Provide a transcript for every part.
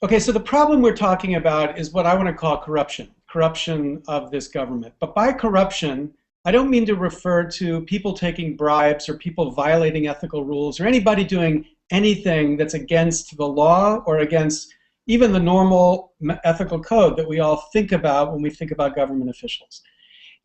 Okay, so the problem we're talking about is what I want to call corruption of this government. But by corruption, I don't mean to refer to people taking bribes or people violating ethical rules or anybody doing anything that's against the law or against even the normal ethical code that we all think about when we think about government officials.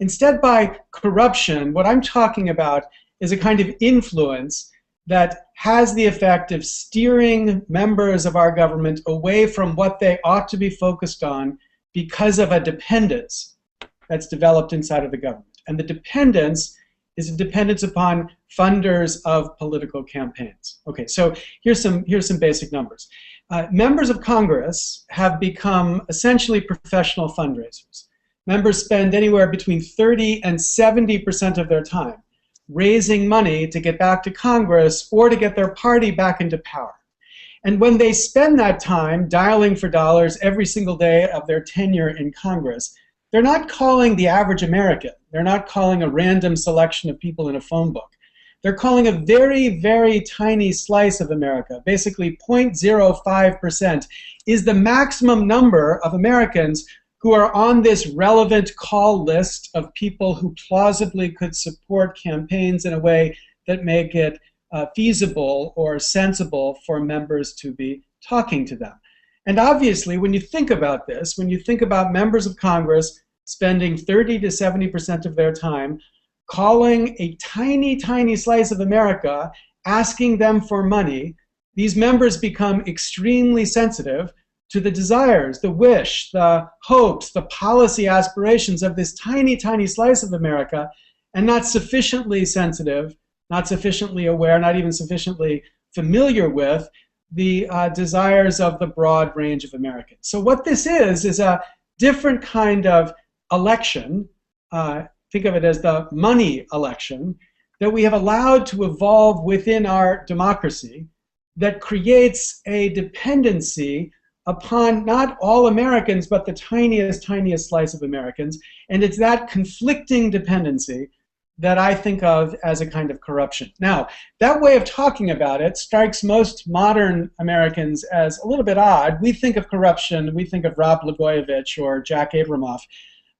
Instead, by corruption, what I'm talking about is a kind of influence that has the effect of steering members of our government away from what they ought to be focused on because of a dependence that's developed inside of the government. And the dependence is a dependence upon funders of political campaigns. Okay, so here's some basic numbers. Members of Congress have become essentially professional fundraisers. Members spend anywhere between 30 and 70% of their time raising money to get back to Congress or to get their party back into power. And when they spend that time dialing for dollars every single day of their tenure in Congress, they're not calling the average American. They're not calling a random selection of people in a phone book. They're calling a very, very tiny slice of America. Basically, 0.05% is the maximum number of Americans who are on this relevant call list of people who plausibly could support campaigns in a way that make it feasible or sensible for members to be talking to them. And obviously, when you think about this, when you think about members of Congress spending 30 to 70% of their time calling a tiny, tiny slice of America, asking them for money, these members become extremely sensitive to the desires, the wish, the hopes, the policy aspirations of this tiny, tiny slice of America, and not sufficiently sensitive, not sufficiently aware, not even sufficiently familiar with the desires of the broad range of Americans. So what this is a different kind of election, think of it as the money election, that we have allowed to evolve within our democracy that creates a dependency upon not all Americans, but the tiniest, tiniest slice of Americans. And it's that conflicting dependency that I think of as a kind of corruption. Now, that way of talking about it strikes most modern Americans as a little bit odd. We think of corruption, we think of Rod Blagojevich or Jack Abramoff.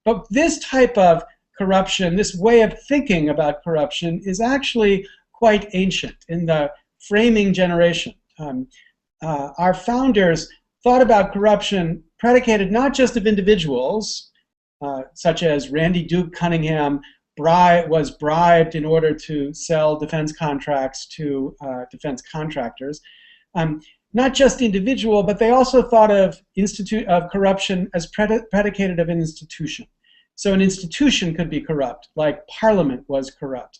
But this type of corruption, this way of thinking about corruption, is actually quite ancient in the framing generation. Our founders thought about corruption predicated not just of individuals, such as Randy Duke Cunningham was bribed in order to sell defense contracts to defense contractors. Not just individual, but they also thought of corruption as predicated of an institution. So an institution could be corrupt, like Parliament was corrupt.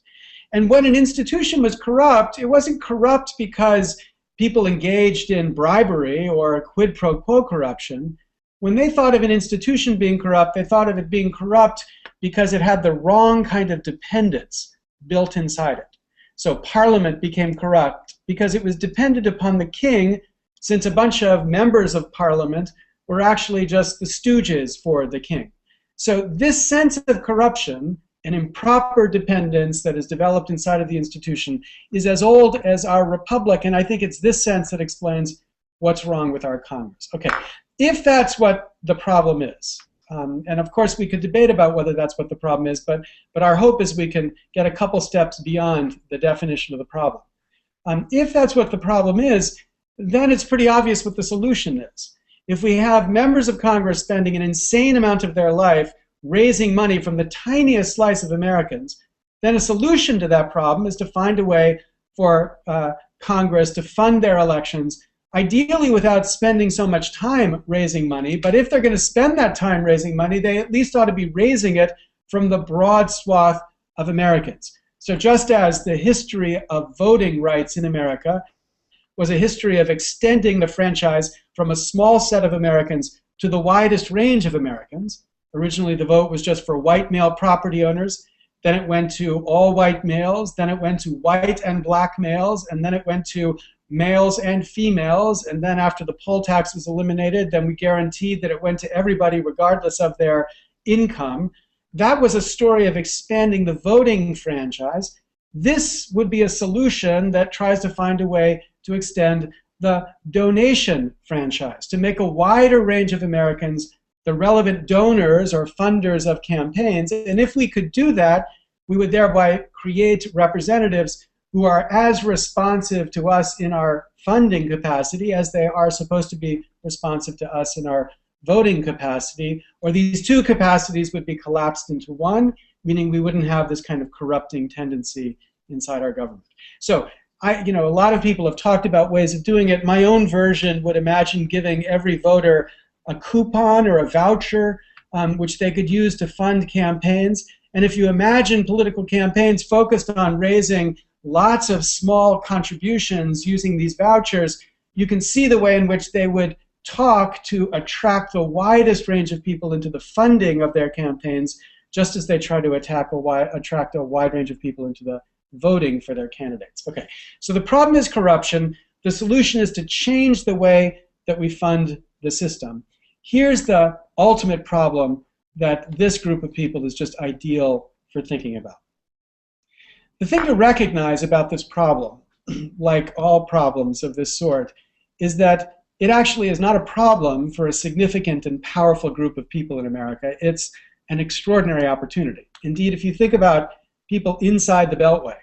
And when an institution was corrupt, it wasn't corrupt because people engaged in bribery or quid pro quo corruption. When they thought of an institution being corrupt, they thought of it being corrupt because it had the wrong kind of dependence built inside it. So Parliament became corrupt because it was dependent upon the king, since a bunch of members of Parliament were actually just the stooges for the king. So this sense of corruption, an improper dependence that is developed inside of the institution, is as old as our republic, and I think it's this sense that explains what's wrong with our Congress. Okay, if that's what the problem is, and of course we could debate about whether that's what the problem is, but our hope is we can get a couple steps beyond the definition of the problem. If that's what the problem is, then it's pretty obvious what the solution is. If we have members of Congress spending an insane amount of their life raising money from the tiniest slice of Americans, then a solution to that problem is to find a way for Congress to fund their elections, ideally without spending so much time raising money. But if they're going to spend that time raising money, they at least ought to be raising it from the broad swath of Americans. So just as the history of voting rights in America was a history of extending the franchise from a small set of Americans to the widest range of Americans. Originally, the vote was just for white male property owners. Then it went to all white males. Then it went to white and black males. And then it went to males and females. And then after the poll tax was eliminated, then we guaranteed that it went to everybody regardless of their income. That was a story of expanding the voting franchise. This would be a solution that tries to find a way to extend the donation franchise, to make a wider range of Americans the relevant donors or funders of campaigns. And if we could do that, we would thereby create representatives who are as responsive to us in our funding capacity as they are supposed to be responsive to us in our voting capacity, or these two capacities would be collapsed into one, meaning we wouldn't have this kind of corrupting tendency inside our government. So a lot of people have talked about ways of doing it. My own version would imagine giving every voter a coupon or a voucher which they could use to fund campaigns. And if you imagine political campaigns focused on raising lots of small contributions using these vouchers, you can see the way in which they would talk to attract the widest range of people into the funding of their campaigns, just as they try to attract a wide range of people into the voting for their candidates. Okay, so the problem is corruption. The solution is to change the way that we fund the system. Here's the ultimate problem that this group of people is just ideal for thinking about. The thing to recognize about this problem, like all problems of this sort, is that it actually is not a problem for a significant and powerful group of people in America. It's an extraordinary opportunity. Indeed, if you think about people inside the Beltway,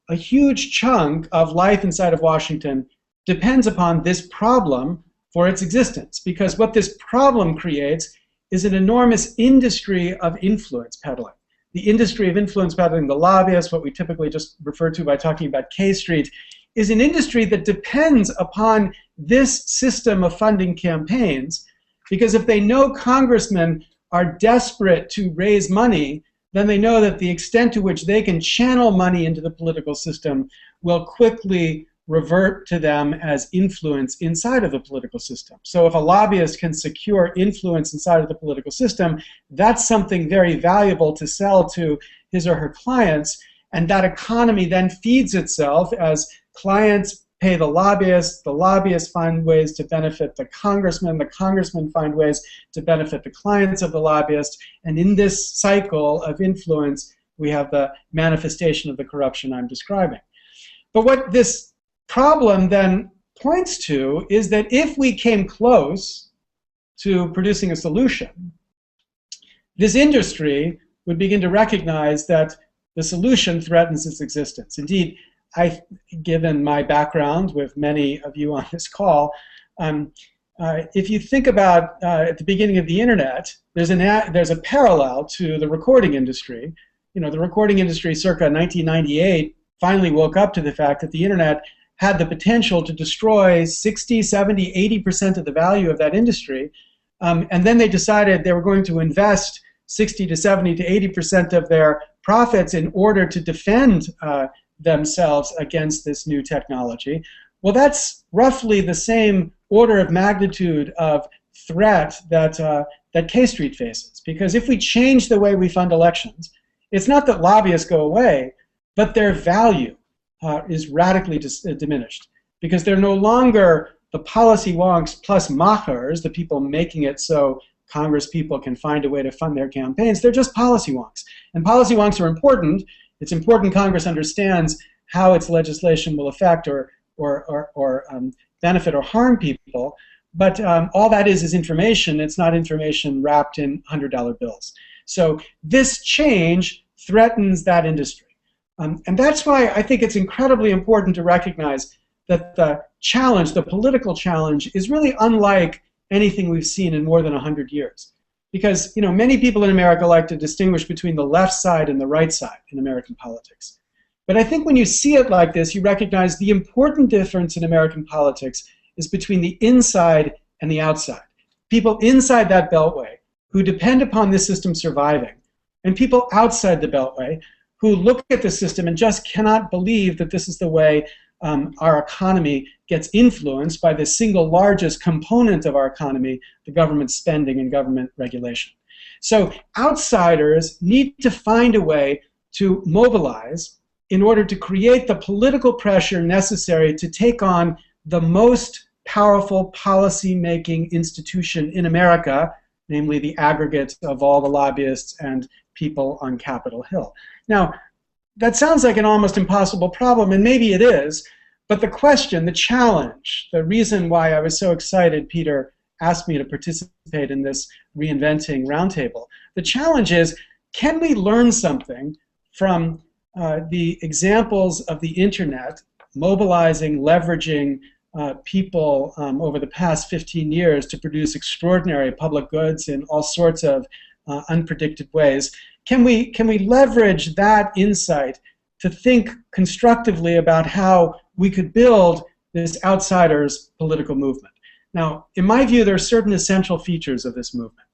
a huge chunk of life inside of Washington depends upon this problem for its existence, because what this problem creates is an enormous industry of influence peddling. The industry of influence peddling, the lobbyists, what we typically just refer to by talking about K Street, is an industry that depends upon this system of funding campaigns, because if they know congressmen are desperate to raise money, then they know that the extent to which they can channel money into the political system will quickly revert to them as influence inside of the political system. So if a lobbyist can secure influence inside of the political system, that's something very valuable to sell to his or her clients, and that economy then feeds itself as clients pay the lobbyists find ways to benefit the congressmen find ways to benefit the clients of the lobbyist, and in this cycle of influence, we have the manifestation of the corruption I'm describing. But what this problem then points to is that if we came close to producing a solution, this industry would begin to recognize that the solution threatens its existence. Indeed, given my background with many of you on this call, if you think about at the beginning of the internet, there's a parallel to the recording industry. The recording industry circa 1998 finally woke up to the fact that the internet had the potential to destroy 60, 70, 80% of the value of that industry. And then they decided they were going to invest 60 to 70 to 80% of their profits in order to defend themselves against this new technology. Well, that's roughly the same order of magnitude of threat that K Street faces. Because if we change the way we fund elections, it's not that lobbyists go away, but their value is radically diminished, because they're no longer the policy wonks plus machers, the people making it so Congress people can find a way to fund their campaigns. They're just policy wonks. And policy wonks are important. It's important Congress understands how its legislation will affect or benefit or harm people. But all that is information. It's not information wrapped in $100 bills. So this change threatens that industry. And that's why I think it's incredibly important to recognize that the challenge, the political challenge, is really unlike anything we've seen in more than 100 years. Because many people in America like to distinguish between the left side and the right side in American politics. But I think when you see it like this, you recognize the important difference in American politics is between the inside and the outside. People inside that beltway who depend upon this system surviving, and people outside the beltway who look at the system and just cannot believe that this is the way our economy gets influenced by the single largest component of our economy, the government spending and government regulation. So outsiders need to find a way to mobilize in order to create the political pressure necessary to take on the most powerful policy-making institution in America, namely the aggregate of all the lobbyists and people on Capitol Hill. Now, that sounds like an almost impossible problem, and maybe it is, But the question, the challenge, the reason why I was so excited Peter asked me to participate in this Reinventing Roundtable, the challenge is, can we learn something from the examples of the internet mobilizing, leveraging people over the past 15 years to produce extraordinary public goods in all sorts of unpredicted ways? Can we leverage that insight to think constructively about how we could build this outsiders political movement? Now, in my view, there are certain essential features of this movement.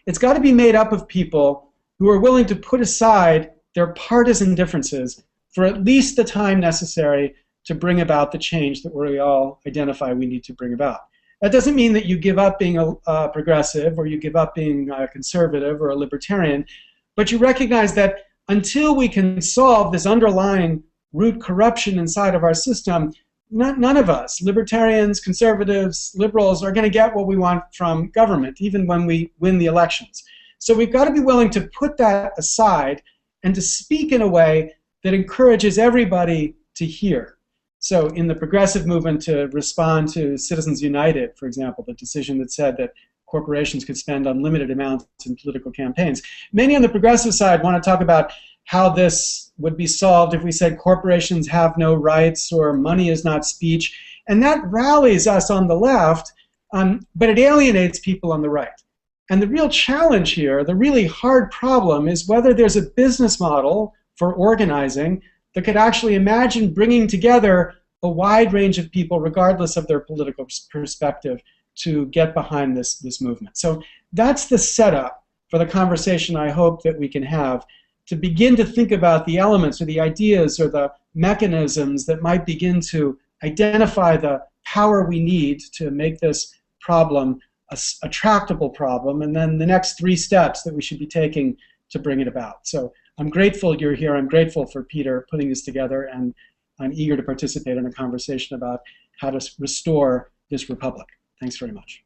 It's got to be made up of people who are willing to put aside their partisan differences for at least the time necessary to bring about the change that we all identify we need to bring about. That doesn't mean that you give up being a progressive, or you give up being a conservative or a libertarian, but you recognize that until we can solve this underlying root corruption inside of our system, none of us, libertarians, conservatives, liberals, are going to get what we want from government, even when we win the elections. So we've got to be willing to put that aside and to speak in a way that encourages everybody to hear. So in the progressive movement, to respond to Citizens United, for example, the decision that said that corporations could spend unlimited amounts in political campaigns, many on the progressive side want to talk about how this would be solved if we said corporations have no rights or money is not speech. And that rallies us on the left, but it alienates people on the right. And the real challenge here, the really hard problem, is whether there's a business model for organizing that could actually imagine bringing together a wide range of people, regardless of their political perspective, to get behind this movement. So that's the setup for the conversation I hope that we can have, to begin to think about the elements or the ideas or the mechanisms that might begin to identify the power we need to make this problem a tractable problem, and then the next 3 steps that we should be taking to bring it about. So I'm grateful you're here. I'm grateful for Peter putting this together, and I'm eager to participate in a conversation about how to restore this republic. Thanks very much.